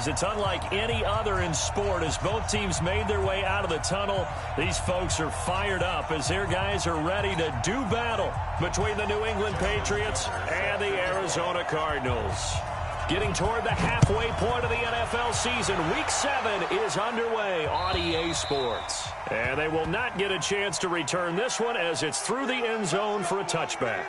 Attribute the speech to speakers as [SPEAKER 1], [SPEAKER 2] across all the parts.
[SPEAKER 1] It's unlike any other in sport. As both teams made their way out of the tunnel, these folks are fired up as their guys are ready to do battle between the New England Patriots and the Arizona Cardinals. Getting toward the halfway point of the NFL season, Week 7 is underway on EA Sports. And they will not get a chance to return this one as it's through the end zone for a touchback.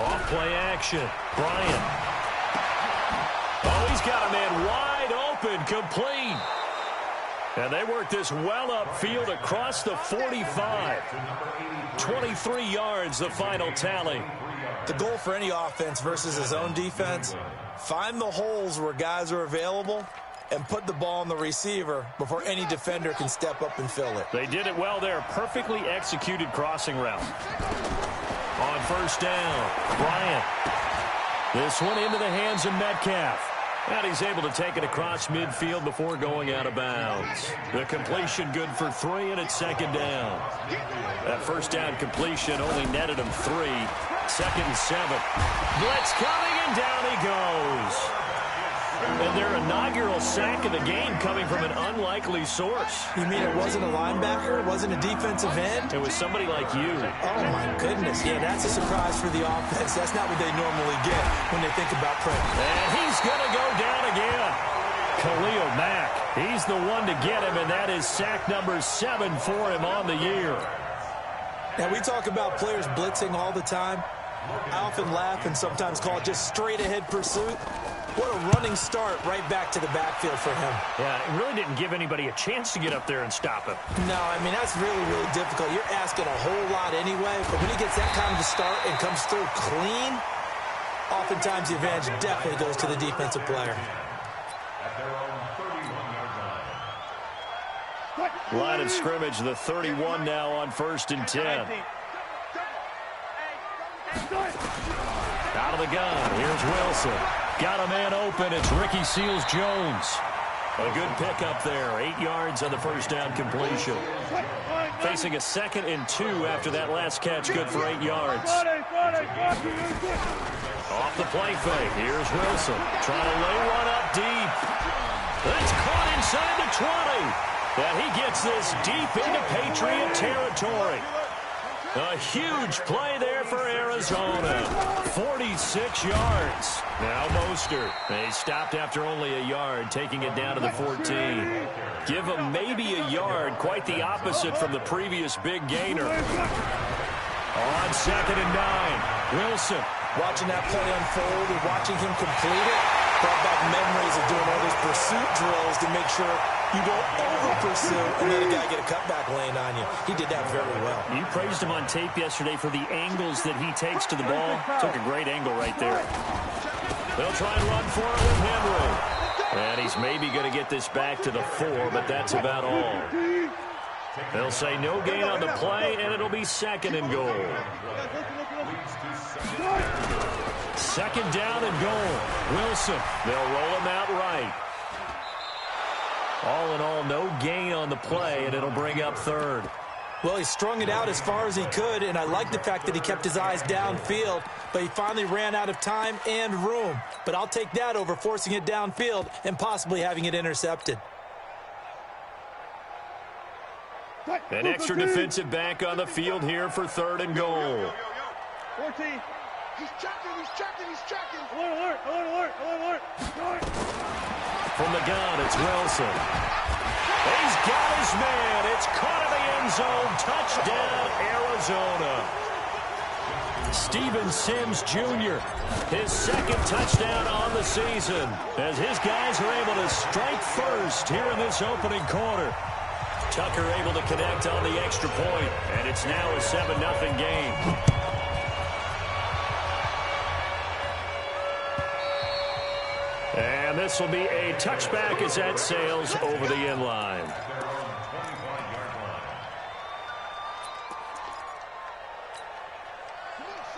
[SPEAKER 1] Off-play action. Bryant. Oh, he's got a man wide open, complete. And they work this well upfield across the 45. 23 yards, the final tally.
[SPEAKER 2] The goal for any offense versus his own defense, find the holes where guys are available and put the ball on the receiver before any defender can step up and fill it.
[SPEAKER 1] They did it well there. Perfectly executed crossing route. On first down, Bryant. This one into the hands of Metcalf. And he's able to take it across midfield before going out of bounds. The completion good for 3, and it's second down. That first down completion only netted him 3. Second and 7. Blitz coming, and down he goes. And their inaugural sack of the game coming from an unlikely source.
[SPEAKER 2] You mean it wasn't a linebacker? It wasn't a defensive end?
[SPEAKER 1] It was somebody like you.
[SPEAKER 2] Oh, my goodness. Yeah, that's a surprise for the offense. That's not what they normally get when they think about pressure.
[SPEAKER 1] And he's going to go down again. Khalil Mack, he's the one to get him, and that is sack number 7 for him on the year.
[SPEAKER 2] Now, we talk about players blitzing all the time. I often laugh and sometimes call it just straight-ahead pursuit. What a running start right back to the backfield for him.
[SPEAKER 1] Yeah, it really didn't give anybody a chance to get up there and stop him.
[SPEAKER 2] No, I mean, that's really, really difficult. You're asking a whole lot anyway, but when he gets that kind of a start and comes through clean, oftentimes the advantage definitely goes to the defensive player.
[SPEAKER 1] Line of scrimmage, the 31 now on 1st and 10. Out of the gun, here's Wilson. Got a man open, it's Ricky Seals-Jones. A good pickup there, 8 yards on the first down completion. Facing a 2nd and 2 after that last catch, good for 8 yards. Off the play fake, here's Wilson. Trying to lay one up deep. That's caught inside the 20. And he gets this deep into Patriot territory. A huge play there for Arizona. 46 yards. Now Mostert. They stopped after only a yard, taking it down to the 14. Give him maybe a yard, quite the opposite from the previous big gainer. On 2nd and 9, Wilson.
[SPEAKER 2] Watching that play unfold and watching him complete it brought back memories of doing all those pursuit drills to make sure you don't over-pursue and let a guy get a cutback lane on you. He did that very well.
[SPEAKER 1] You praised him on tape yesterday for the angles that he takes to the ball. Took a great angle right there. They'll try and run for it with Henry. And he's maybe going to get this back to the 4, but that's about all. They'll say no gain on the play, and it'll be 2nd and goal. 2nd down and goal. Wilson, they'll roll him out right. All in all, no gain on the play, and it'll bring up 3rd.
[SPEAKER 2] Well, he strung it out as far as he could, and I like the fact that he kept his eyes downfield, but he finally ran out of time and room. But I'll take that over forcing it downfield and possibly having it intercepted.
[SPEAKER 1] An extra defensive back on the field here for 3rd and goal.
[SPEAKER 3] 14. He's checking. Alert.
[SPEAKER 1] From the gun, it's Wilson. He's got his man. It's caught in the end zone. Touchdown, Arizona. Steven Sims Jr., his 2nd touchdown on the season, as his guys are able to strike first here in this opening quarter. Tucker able to connect on the extra point, and it's now a 7-0 game. And this will be a touchback as that sails over the end line.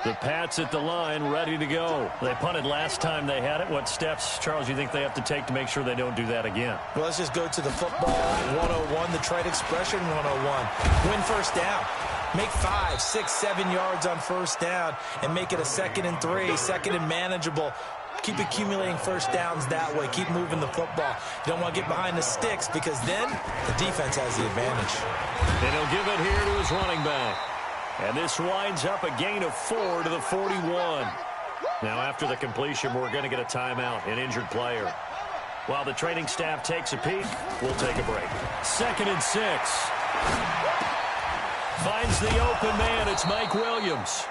[SPEAKER 1] The Pats at the line, ready to go. They punted last time they had it. What steps, Charles, you think they have to take to make sure they don't do that again?
[SPEAKER 2] Well, let's just go to the football 101, the trade expression 101. Win first down. Make 5, 6, 7 yards on first down and make it a 2nd and 3, 2nd and manageable. Keep accumulating first downs that way. Keep moving the football. You don't want to get behind the sticks because then the defense has the advantage.
[SPEAKER 1] And he'll give it here to his running back. And this winds up a gain of 4 to the 41. Now, after the completion, we're going to get a timeout, an injured player. While the training staff takes a peek, we'll take a break. 2nd and 6. Finds the open man. It's Mike Williams.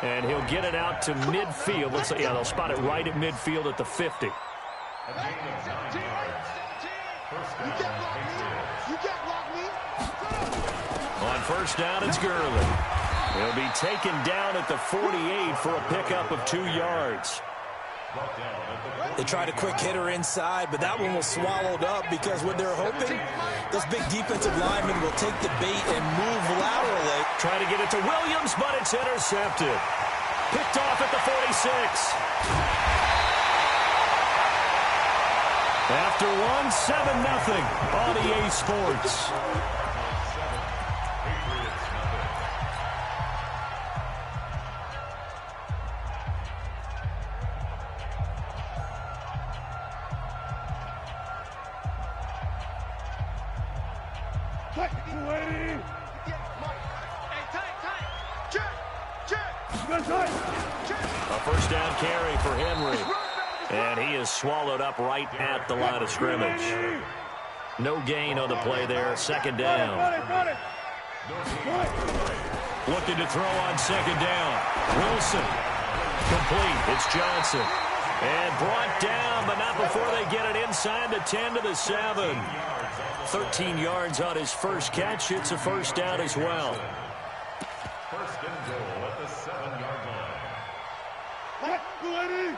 [SPEAKER 1] And he'll get it out to midfield. Looks like, yeah, they'll spot it right at midfield at the 50.
[SPEAKER 3] You can't block me.
[SPEAKER 1] On first down, it's Gurley. He'll be taken down at the 48 for a pickup of 2 yards.
[SPEAKER 2] They tried a quick hitter inside, but that one was swallowed up because what they're hoping, those big defensive linemen will take the bait and move laterally.
[SPEAKER 1] Trying to get it to Williams, but it's intercepted. Picked off at the 46. After one, 7-0 on EA Sports. A first down carry for Henry. And he is swallowed up right at the line of scrimmage. No gain on the play there. 2nd down. Looking to throw on 2nd down. Wilson. Complete. It's Johnson. And brought down, but not before they get it inside the 10 to the 7. 13 yards on his first catch. It's a first down as well.
[SPEAKER 4] First and goal at the 7-yard line.
[SPEAKER 3] Mike, you ready?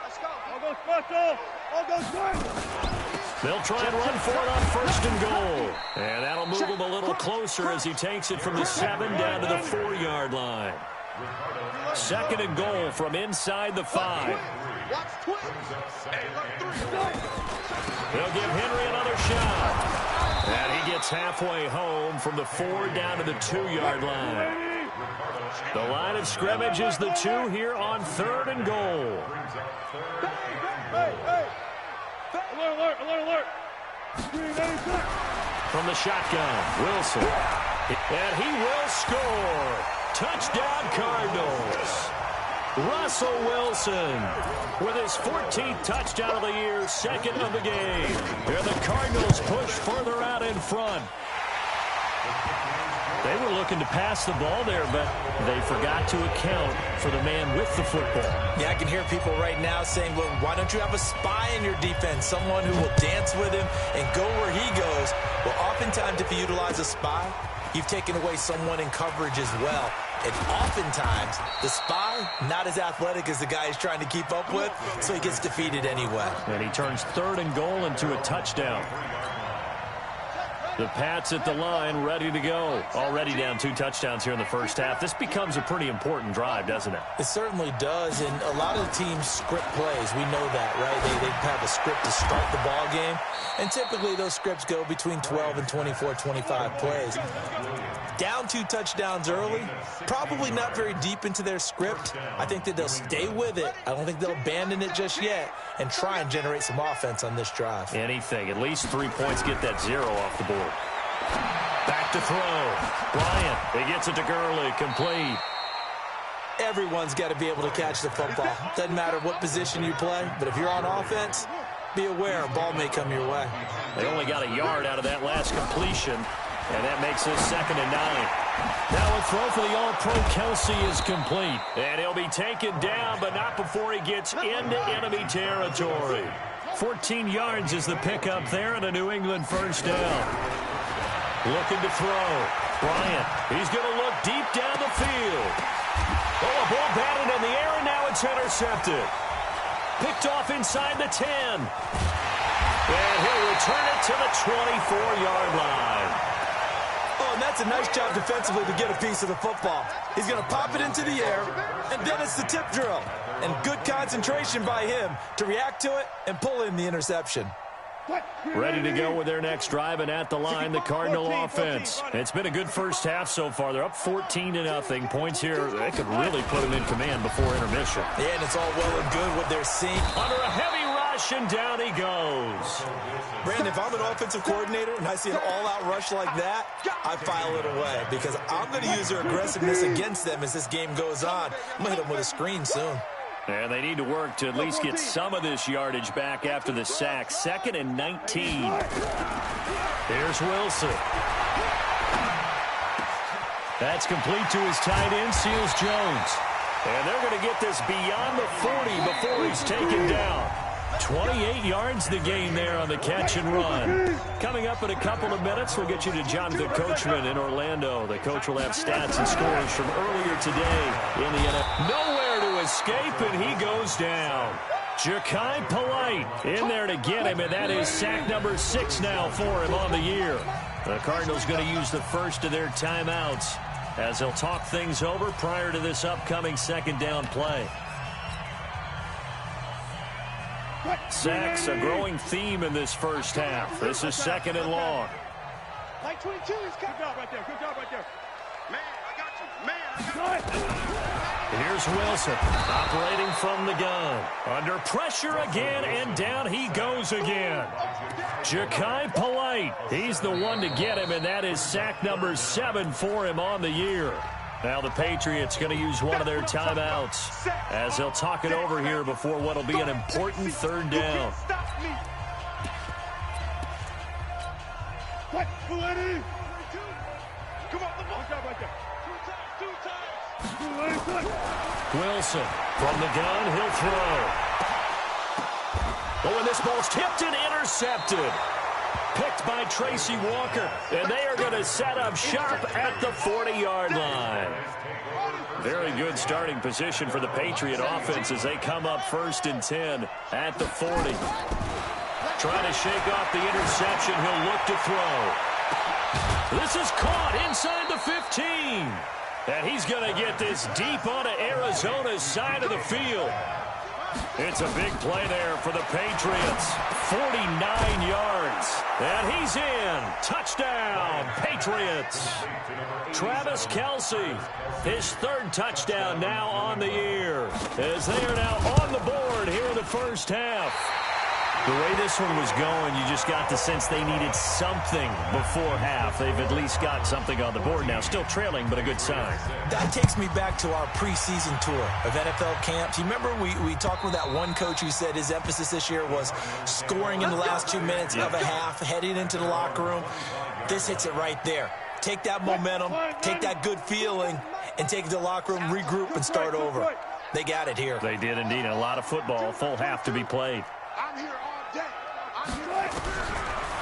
[SPEAKER 3] Let's go. I'll go special. I'll go quick.
[SPEAKER 1] They'll try and run for it on first and goal. And that'll move him a little closer as he takes it from the 7 down to the 4-yard line. 2nd and goal from inside the 5. They'll give Henry another shot. And he gets halfway home from the 4 down to the 2-yard line. The line of scrimmage is the 2 here on 3rd and goal.
[SPEAKER 3] Hey. Alert.
[SPEAKER 1] From the shotgun, Wilson. And he will score. Touchdown, Cardinals. Russell Wilson with his 14th touchdown of the year, 2nd of the game. Here the Cardinals push further out in front. They were looking to pass the ball there, but they forgot to account for the man with the football.
[SPEAKER 2] Yeah, I can hear people right now saying, well, why don't you have a spy in your defense, someone who will dance with him and go where he goes? Well, oftentimes if you utilize a spy, you've taken away someone in coverage as well. And oftentimes, the spy, not as athletic as the guy he's trying to keep up with, so he gets defeated anyway.
[SPEAKER 1] And he turns 3rd and goal into a touchdown. The Pats at the line, ready to go. Already down 2 touchdowns here in the first half. This becomes a pretty important drive, doesn't it?
[SPEAKER 2] It certainly does, and a lot of the teams script plays. We know that, right? They have a script to start the ball game, and typically those scripts go between 12 and 24, 25 plays. Down 2 touchdowns early, probably not very deep into their script. I think that they'll stay with it. I don't think they'll abandon it just yet and try and generate some offense on this drive.
[SPEAKER 1] Anything. At least 3 points, get that 0 off the board. Back to throw. Bryant, he gets it to Gurley, complete.
[SPEAKER 2] Everyone's got to be able to catch the football. Doesn't matter what position you play, but if you're on offense, be aware a ball may come your way.
[SPEAKER 1] They only got a yard out of that last completion, and that makes it 2nd and 9. Now a throw for the All-Pro Kelsey is complete. And he'll be taken down, but not before he gets into enemy territory. 14 yards is the pickup there and a New England first down. Looking to throw. Bryant, he's going to look deep down the field. Oh, a ball batted in the air, and now it's intercepted. Picked off inside the 10. And he'll return it to the 24-yard line.
[SPEAKER 2] Oh, and that's a nice job defensively to get a piece of the football. He's going to pop it into the air, and then it's the tip drill. And good concentration by him to react to it and pull in the interception.
[SPEAKER 1] Ready to go with their next drive, and at the line, the Cardinal offense. It's been a good first half so far. They're up 14-0. Points here, they could really put them in command before intermission.
[SPEAKER 2] Yeah, and it's all well and good what they're seeing.
[SPEAKER 1] Under a heavy rush, and down he goes.
[SPEAKER 2] Brandon, if I'm an offensive coordinator and I see an all-out rush like that, I file it away because I'm going to use their aggressiveness against them as this game goes on. I'm going to hit them with a screen soon.
[SPEAKER 1] And they need to work to at least get some of this yardage back after the sack. 2nd and 19. Here's Wilson. That's complete to his tight end, Seals Jones. And they're going to get this beyond the 40 before he's taken down. 28 yards the gain there on the catch and run. Coming up in a couple of minutes, we'll get you to Jonathan Coachman in Orlando. The coach will have stats and scores from earlier today in the NFL. Nowhere to escape, and he goes down. Ja'Kai Polite in there to get him, and that is sack number 6 now for him on the year. The Cardinals going to use the first of their timeouts as they'll talk things over prior to this upcoming second down play. Sacks, a growing theme in this first half. This is 2nd and long.
[SPEAKER 3] Like 22, he's got good job right there. Good job right there. Man, I got you. Man, I got you.
[SPEAKER 1] Here's Wilson operating from the gun. Under pressure again, and down he goes again. Ja'Kai Polite, he's the one to get him, and that is sack number 7 for him on the year. Now the Patriots going to use one of their timeouts as they'll talk it over here before what will be an important 3rd down.
[SPEAKER 3] What? Ready? Come on, good job right there. Two times.
[SPEAKER 1] Wilson from the gun, he'll throw. Oh, and this ball's tipped and intercepted. Picked by Tracy Walker, and they are going to set up sharp at the 40-yard line. Very good starting position for the Patriot offense as they come up 1st and 10 at the 40. Trying to shake off the interception. He'll look to throw. This is caught inside the 15. And he's going to get this deep onto Arizona's side of the field. It's a big play there for the Patriots. 49 yards. And he's in. Touchdown, Patriots. Travis Kelce, his 3rd touchdown now on the year, as they are now on the board here in the first half. The way this one was going, you just got the sense they needed something before half. They've at least got something on the board now. Still trailing, but a good sign.
[SPEAKER 2] That takes me back to our preseason tour of NFL camps. You remember we talked with that one coach who said his emphasis this year was scoring in the last 2 minutes of a half, heading into the locker room. This hits it right there. Take that momentum, take that good feeling, and take it to the locker room, regroup, and start over. They got it here.
[SPEAKER 1] They did indeed. A lot of football, full half to be played.
[SPEAKER 3] I'm here all day. I'm here.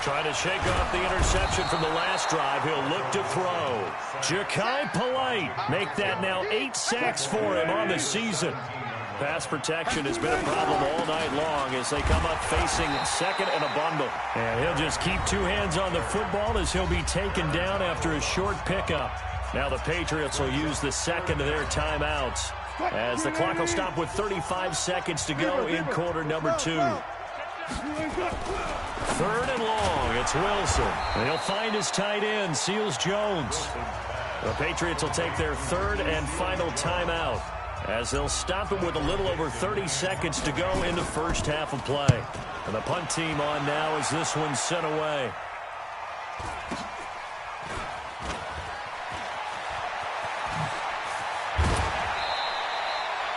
[SPEAKER 1] Trying to shake off the interception from the last drive. He'll look to throw. Ja'Kai Polite make that now 8 sacks for him on the season. Pass protection has been a problem all night long as they come up facing 2nd and a bundle. And he'll just keep 2 hands on the football as he'll be taken down after a short pickup. Now the Patriots will use the 2nd of their timeouts as the clock will stop with 35 seconds to go in quarter number 2. 3rd and long, it's Wilson. And he'll find his tight end, Seals Jones. The Patriots will take their 3rd and final timeout as they'll stop it with a little over 30 seconds to go in the first half of play. And the punt team on now as this one's sent away.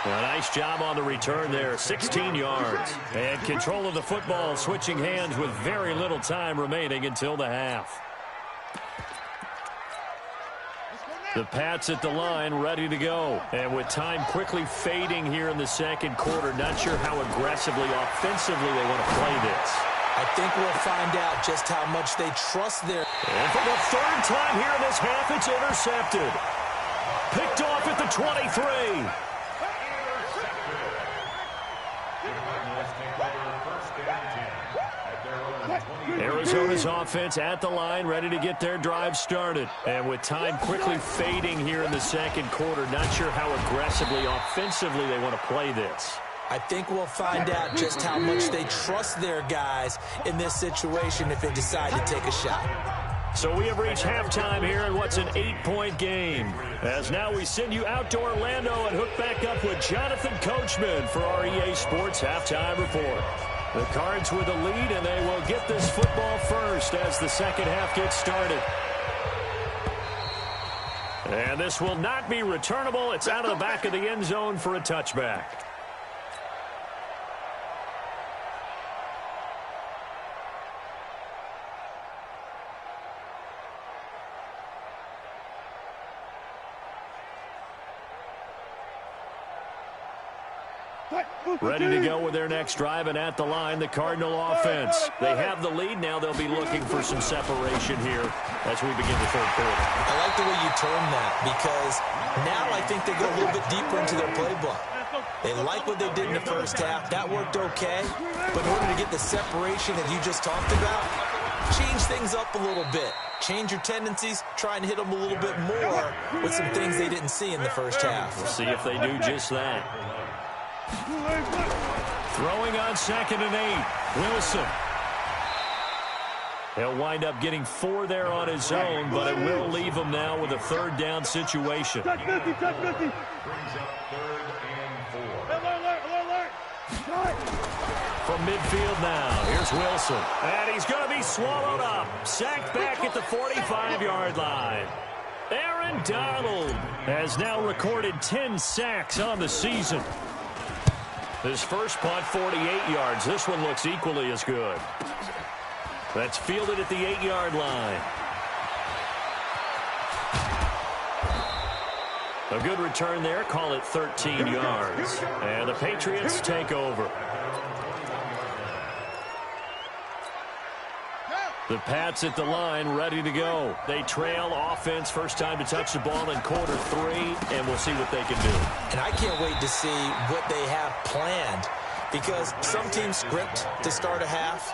[SPEAKER 1] A nice job on the return there, 16 yards. And control of the football, switching hands with very little time remaining until the half. The Pats at the line, ready to go. And with time quickly fading here in the second quarter, not sure how aggressively, offensively they want to play this.
[SPEAKER 2] I think we'll find out just how much they trust their...
[SPEAKER 1] And for the 3rd time here in this half, it's intercepted. Picked off at the 23. Arizona's offense at the line, ready to get their drive started. And with time quickly fading here in the second quarter, not sure how aggressively, offensively they want to play this.
[SPEAKER 2] I think we'll find out just how much they trust their guys in this situation if they decide to take a shot.
[SPEAKER 1] So we have reached halftime here in what's an 8-point game. As now we send you out to Orlando and hook back up with Jonathan Coachman for our EA Sports Halftime Report. The Cards with the lead, and they will get this football first as the second half gets started. And this will not be returnable. It's out of the back of the end zone for a touchback. Ready to go with their next drive, and at the line, the Cardinal offense. They have the lead. Now they'll be looking for some separation here as we begin the third quarter.
[SPEAKER 2] I like the way you term that, because now I think they go a little bit deeper into their playbook. They like what they did in the first half. That worked okay. But in order to get the separation that you just talked about, change things up a little bit. Change your tendencies, try and hit them a little bit more with some things they didn't see in the first half.
[SPEAKER 1] We'll see if they do just that. Throwing on 2nd and 8. Wilson. He'll wind up getting 4 there on his own, but it will leave him now with a 3rd down situation.
[SPEAKER 4] Brings up 3rd and 4.
[SPEAKER 1] From midfield now, here's Wilson. And he's going to be swallowed up. Sacked back at the 45-yard line. Aaron Donald has now recorded 10 sacks on the season. His first punt, 48 yards. This one looks equally as good. That's fielded at the 8-yard line. A good return there. Call it 13 yards. And the Patriots take over. The Pats at the line, ready to go. They trail offense, first time to touch the ball in quarter 3, and we'll see what they can do.
[SPEAKER 2] And I can't wait to see what they have planned, because some teams script to start a half.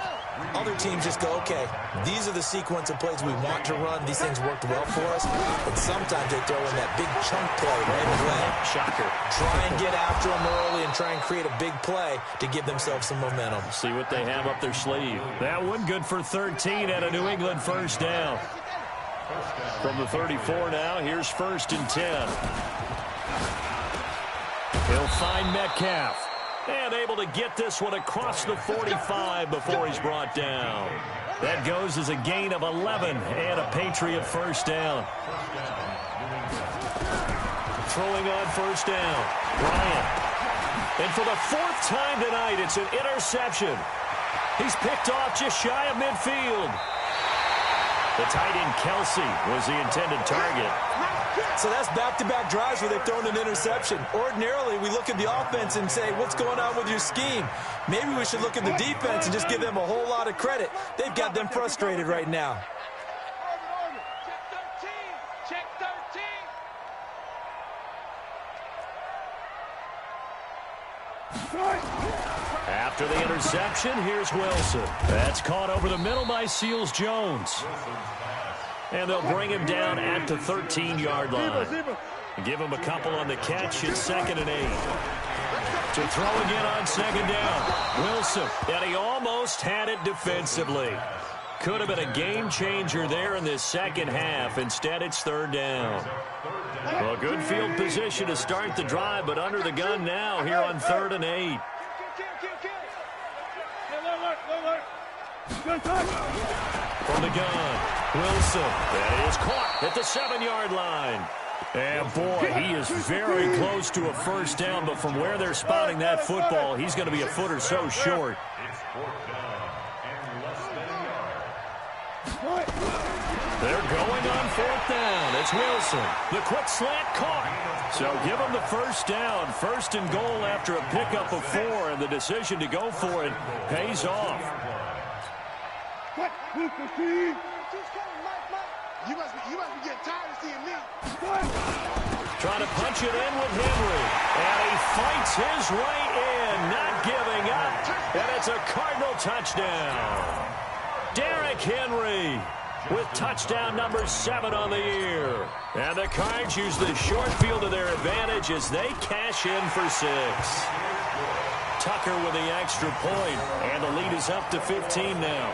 [SPEAKER 2] Other teams just go, okay, these are the sequence of plays we want to run. These things worked well for us. And sometimes they throw in that big chunk play right away.
[SPEAKER 1] Shocker.
[SPEAKER 2] Try and get after them early and try and create a big play to give themselves some momentum.
[SPEAKER 1] See what they have up their sleeve. That one good for 13 at a New England first down. From the 34 now, here's 1st and 10. He'll find Metcalf. And able to get this one across the 45 before he's brought down. That goes as a gain of 11 and a Patriot first down. Throwing on first down. Bryant. And for the 4th time tonight, it's an interception. He's picked off just shy of midfield. The tight end Kelsey was the intended target.
[SPEAKER 2] So that's back-to-back drives where they've thrown an interception. Ordinarily, we look at the offense and say, what's going on with your scheme? Maybe we should look at the defense and just give them a whole lot of credit. They've got them frustrated right now.
[SPEAKER 3] Check 13.
[SPEAKER 1] After the interception, here's Wilson. That's caught over the middle by Seals-Jones. And they'll bring him down at the 13-yard line. Give him a couple on the catch. It's 2nd and 8. To throw again on 2nd down. Wilson. And he almost had it defensively. Could have been a game changer there in this second half. Instead, it's 3rd down. Well, good field position to start the drive, but under the gun now here on 3rd and 8. From the gun, Wilson. That is caught at the 7-yard line. And, boy, he is very close to a first down, but from where they're spotting that football, he's going to be a foot or so short.
[SPEAKER 4] It's 4th down and less than a yard.
[SPEAKER 1] They're going on 4th down. It's Wilson. The quick slant caught. So give him the first down. 1st and goal after a pickup of 4, and the decision to go for it pays off.
[SPEAKER 3] You must be getting tired of seeing me.
[SPEAKER 1] Trying to punch it in with Henry. And he fights his way in, not giving up. And it's a Cardinal touchdown. Derrick Henry with touchdown number 7 on the year. And the Cards use the short field to their advantage as they cash in for 6. Tucker with the extra point, and the lead is up to 15 now.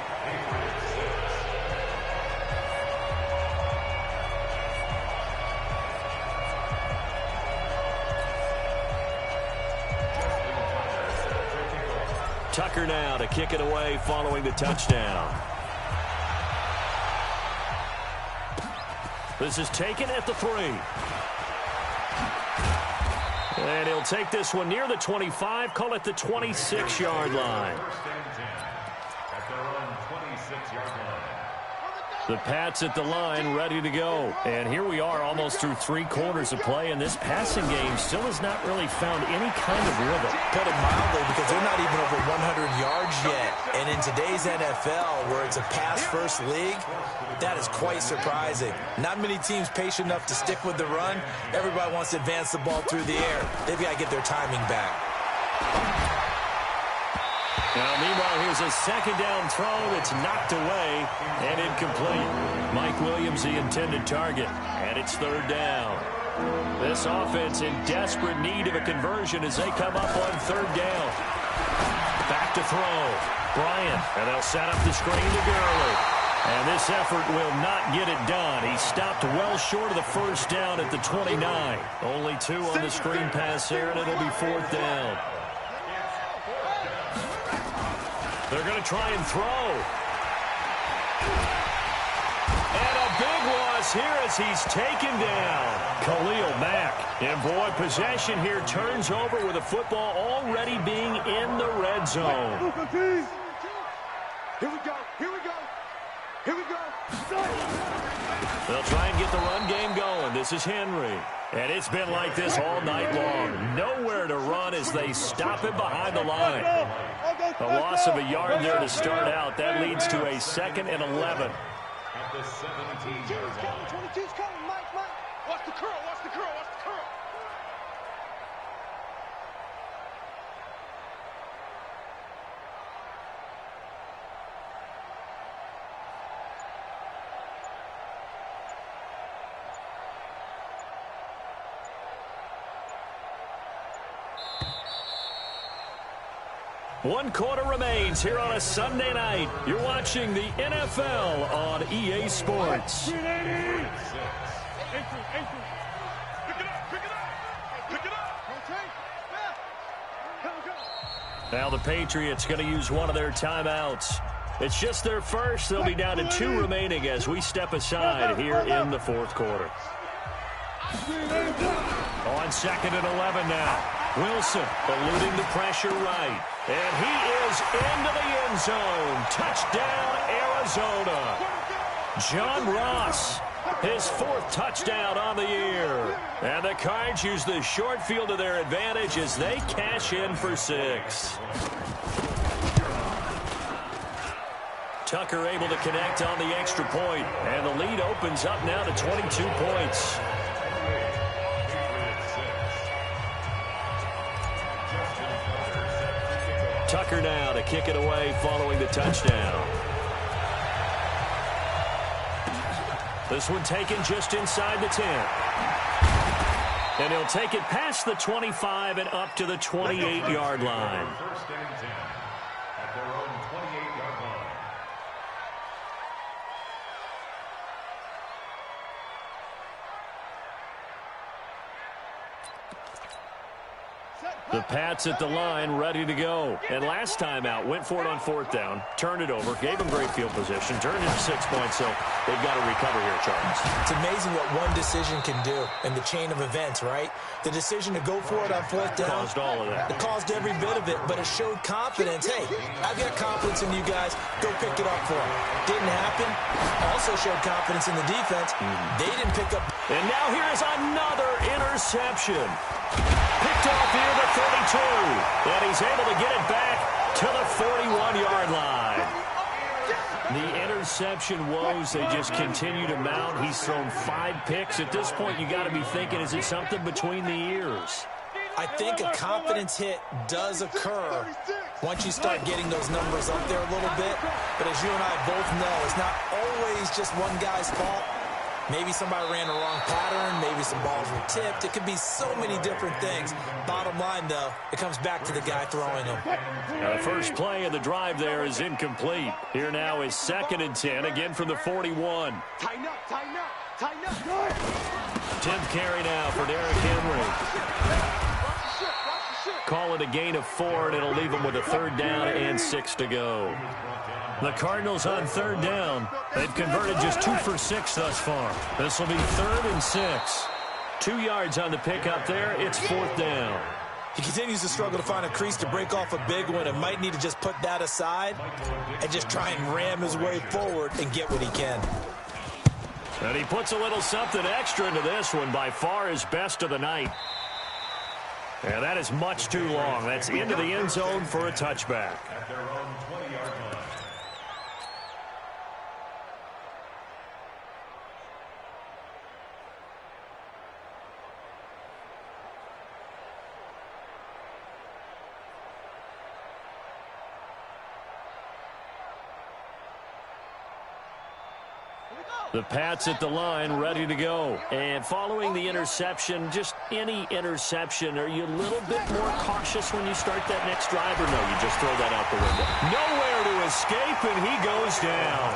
[SPEAKER 1] Tucker now to kick it away following the touchdown. This is taken at the 3. And he'll take this one near the 25, call it the 26-yard line.
[SPEAKER 4] At their own 26-yard line.
[SPEAKER 1] The Pats at the line, ready to go. And here we are almost through 3 quarters of play, and this passing game still has not really found any kind of rhythm.
[SPEAKER 2] Put it mildly, because they're not even over 100 yards yet. And in today's NFL, where it's a pass-first league, that is quite surprising. Not many teams patient enough to stick with the run. Everybody wants to advance the ball through the air. They've got to get their timing back.
[SPEAKER 1] Now, meanwhile, here's a second down throw that's knocked away and incomplete. Mike Williams, the intended target, and it's 3rd down. This offense in desperate need of a conversion as they come up on 3rd down. Back to throw. Bryant, and they'll set up the screen to Gurley. And this effort will not get it done. He stopped well short of the 1st down at the 29. Only 2 on the screen pass there, and it'll be 4th down. They're going to try and throw. And a big loss here as he's taken down. Khalil Mack. And boy, possession here turns over with the football already being in the red zone.
[SPEAKER 3] Here we go. Here we go. Here we go.
[SPEAKER 1] They'll try and get the run game going. This is Henry. And it's been like this all night long. Nowhere to run as they stop him behind the line. A loss of a yard there to start out. That leads to a 2nd and 11.
[SPEAKER 4] At the 17-yard line.
[SPEAKER 3] 22's coming, Mike. Watch the curl, watch the curl, watch the curl.
[SPEAKER 1] One quarter remains here on a Sunday night. You're watching the NFL on EA Sports.
[SPEAKER 3] Pick it up.
[SPEAKER 1] Now the Patriots going to use one of their timeouts. It's just their first. They'll be down to 2 remaining as we step aside here in the 4th quarter. On 2nd and 11 now. Wilson eluding the pressure right. And he is into the end zone. Touchdown, Arizona. John Ross, his 4th touchdown on the year. And the Cards use the short field to their advantage as they cash in for 6. Tucker able to connect on the extra point. And the lead opens up now to 22 points. Tucker now to kick it away following the touchdown. This one taken just inside the 10. And he'll take it past the 25 and up to the 28-yard line.
[SPEAKER 4] 1st and 10. At their own 28-yard line.
[SPEAKER 1] The Pats at the line, ready to go. And last time out, went for it on 4th down, turned it over, gave them great field position, turned it to 6 points, so they've got to recover here, Charles.
[SPEAKER 2] It's amazing what one decision can do in the chain of events, right? The decision to go for it on 4th down.
[SPEAKER 1] Caused all of that.
[SPEAKER 2] It caused every bit of it, but it showed confidence. Hey, I've got confidence in you guys. Go pick it up for them. Didn't happen. Also showed confidence in the defense. They didn't pick up.
[SPEAKER 1] And now here is another interception. Picked off near the 32. And he's able to get it back to the 41-yard line. The interception woes, they just continue to mount. He's thrown 5 picks. At this point, you got to be thinking, is it something between the ears?
[SPEAKER 2] I think a confidence hit does occur once you start getting those numbers up there a little bit. But as you and I both know, it's not always just one guy's fault. Maybe somebody ran the wrong pattern. Maybe some balls were tipped. It could be so many different things. Bottom line, though, it comes back to the guy throwing them.
[SPEAKER 1] Now, the first play of the drive there is incomplete. Here now is 2nd and 10, again from the 41.
[SPEAKER 3] Tighten up, tighten up, tighten up.
[SPEAKER 1] 10th carry now for Derrick Henry. Call it a gain of 4, and it'll leave them with a 3rd down and 6 to go. The Cardinals on 3rd down. They've converted just 2 for 6 thus far. This will be 3rd and 6. 2 yards on the pickup there. It's 4th down.
[SPEAKER 2] He continues to struggle to find a crease to break off a big one and might need to just put that aside and just try and ram his way forward and get what he can.
[SPEAKER 1] And he puts a little something extra into this one, by far his best of the night. And that is much too long. That's into the end zone for a touchback.
[SPEAKER 4] At their own 20-yard line.
[SPEAKER 1] The Pats at the line, ready to go. And following the interception, just any interception, are you a little bit more cautious when you start that next drive, or no, you just throw that out the window? Nowhere to escape, and he goes down.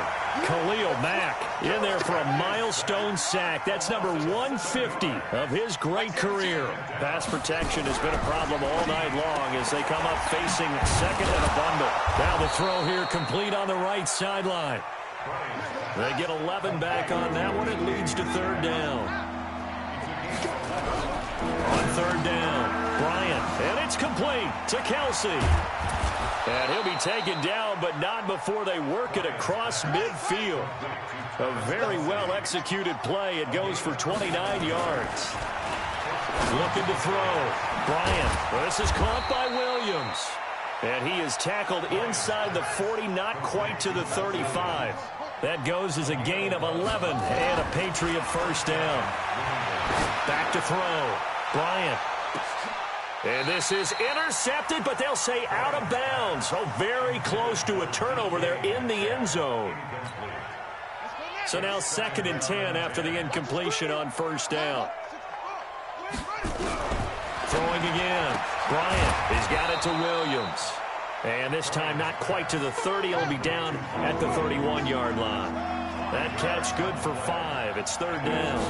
[SPEAKER 1] Khalil Mack in there for a milestone sack. That's number 150 of his great career. Pass protection has been a problem all night long as they come up facing 2nd and a bundle. Now the throw here complete on the right sideline. They get 11 back on that one. It leads to 3rd down. On 3rd down, Bryant. And it's complete to Kelsey. And he'll be taken down, but not before they work it across midfield. A very well-executed play. It goes for 29 yards. Looking to throw. Bryant. This is caught by Williams. And he is tackled inside the 40, not quite to the 35. That goes as a gain of 11 and a Patriot 1st down. Back to throw. Bryant. And this is intercepted, but they'll say out of bounds. So very close to a turnover there in the end zone. So now 2nd and 10 after the incompletion on 1st down. Throwing again. Bryant. He's got it to Williams. And this time not quite to the 30. He'll be down at the 31-yard line. That catch good for 5. It's 3rd down.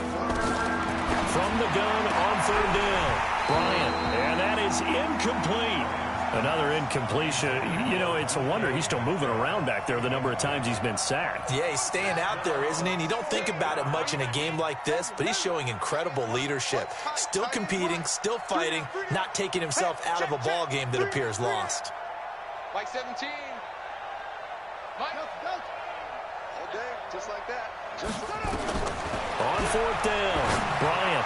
[SPEAKER 1] From the gun on 3rd down. Bryant. And that is incomplete. Another incompletion. You know, it's a wonder he's still moving around back there the number of times he's been sacked.
[SPEAKER 2] Yeah, he's staying out there, isn't he? And you don't think about it much in a game like this, but he's showing incredible leadership. Still competing, still fighting, not taking himself out of a ball game that appears lost.
[SPEAKER 3] Mike 17. Mike. All day, just like that.
[SPEAKER 1] On 4th down, Bryant.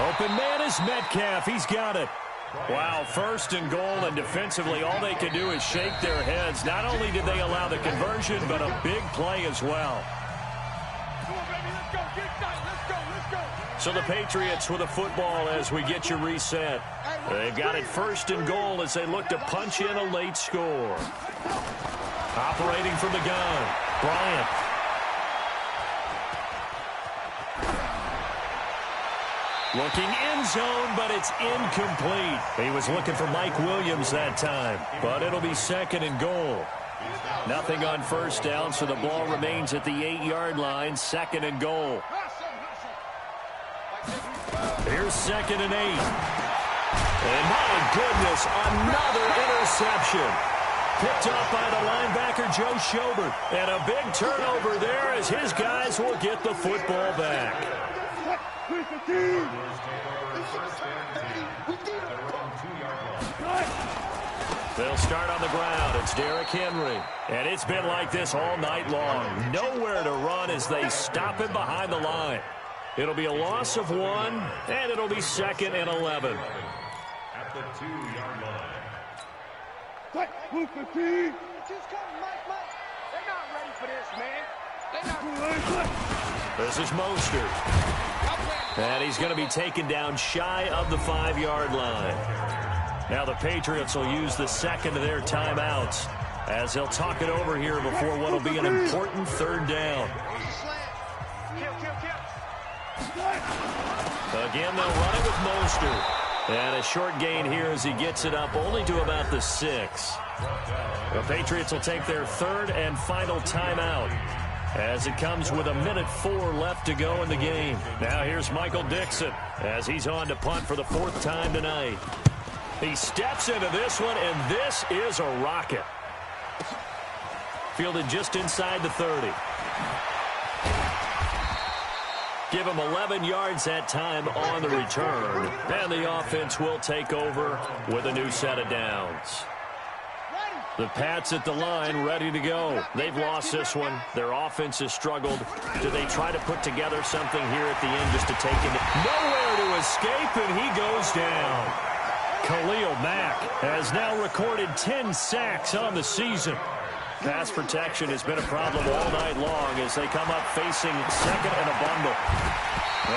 [SPEAKER 1] Open man is Metcalf. He's got it. Wow, 1st and goal, and defensively all they can do is shake their heads. Not only did they allow the conversion, but a big play as well.
[SPEAKER 3] Come on, baby, let's go. Get excited. Let's go, let's go.
[SPEAKER 1] So the Patriots with a football as we get you reset. They've got it 1st and goal as they look to punch in a late score. Operating from the gun, Bryant. Looking end zone, but it's incomplete. He was looking for Mike Williams that time, but it'll be 2nd and goal. Nothing on 1st down, so the ball remains at the 8-yard line, 2nd and goal. Here's 2nd and 8. And my goodness, another interception. Picked up by the linebacker, Joe Schobert. And a big turnover there as his guys will get the football back. They'll start on the ground. It's Derrick Henry. And it's been like this all night long. Nowhere to run as they stop him behind the line. It'll be a loss of 1, and it'll be 2nd and 11.
[SPEAKER 4] At the 2-yard line.
[SPEAKER 3] Move 15. Just coming, Mike. They're not ready for this, man. They're not ready.
[SPEAKER 1] This is Mostert. And he's going to be taken down shy of the 5-yard line. Now the Patriots will use the second of their timeouts as they'll talk it over here before what will be an important third down. Again, they'll run it with Mostert. And a short gain here as he gets it up only to about the 6. The Patriots will take their third and final timeout as it comes with 1:04 left to go in the game. Now here's Michael Dixon as he's on to punt for the 4th time tonight. He steps into this one, and this is a rocket. Fielded just inside the 30. Give him 11 yards that time on the return. And the offense will take over with a new set of downs. The Pats at the line ready to go. They've lost this one. Their offense has struggled. Do they try to put together something here at the end just to take it? Nowhere to escape, and he goes down. Khalil Mack has now recorded 10 sacks on the season. Pass protection has been a problem all night long as they come up facing second and a bundle.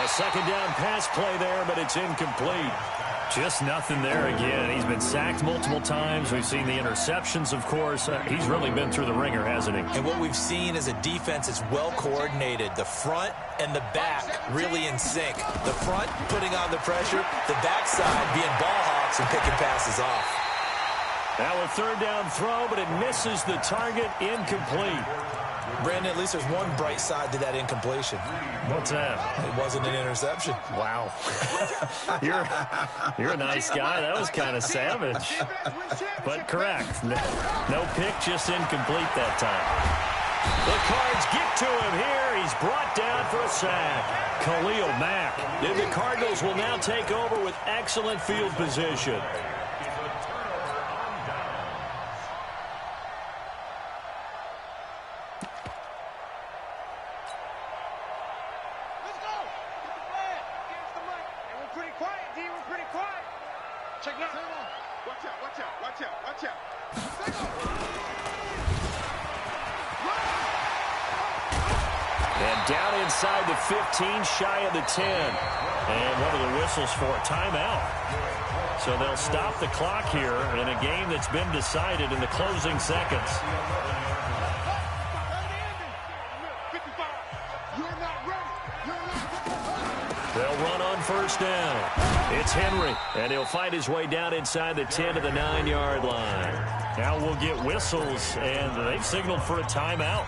[SPEAKER 1] A second down pass play there, but it's incomplete. Just nothing there again. He's been sacked multiple times. We've seen the interceptions, of course. He's really been through the ringer, hasn't he? And what we've seen is a defense that's well coordinated. The front and the back really in sync. The front putting on the pressure, the backside being ball hawks and picking passes off. Now a third down throw, but it misses the target, incomplete. Brandon, at least there's one bright side to that incompletion. What's that? It wasn't an interception. Wow. You're a nice guy. That was kind of savage. But correct. No pick, just incomplete that time. The Cards get to him here. He's brought down for a sack. Khalil Mack. And the Cardinals will now take over with excellent field position. And down inside the 15, shy of the 10. And one of the whistles for a timeout. So they'll stop the clock here in a game that's been decided in the closing seconds. They'll run on first down. It's Henry, and he'll fight his way down inside the 10 to the 9-yard line. Now we'll get whistles, and they've signaled for a timeout.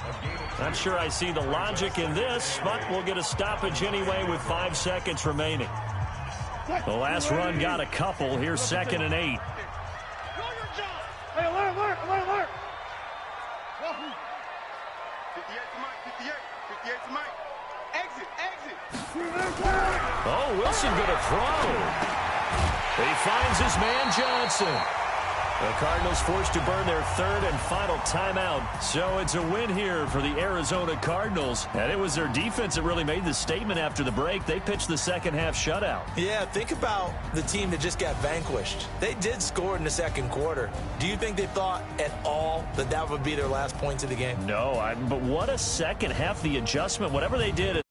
[SPEAKER 1] Not sure I see the logic in this, but we'll get a stoppage anyway with 5 seconds remaining. The last run got a couple. Here's 2nd and 8.
[SPEAKER 3] Hey, alert! 58 to Mike, 58 to Mike. Exit.
[SPEAKER 1] Oh, Wilson going to throw. He finds his man Johnson. The Cardinals forced to burn their third and final timeout. So it's a win here for the Arizona Cardinals. And it was their defense that really made the statement after the break. They pitched the second half shutout. Yeah, think about the team that just got vanquished. They did score in the second quarter. Do you think they thought at all that that would be their last points of the game? No, but what a second half, the adjustment, whatever they did.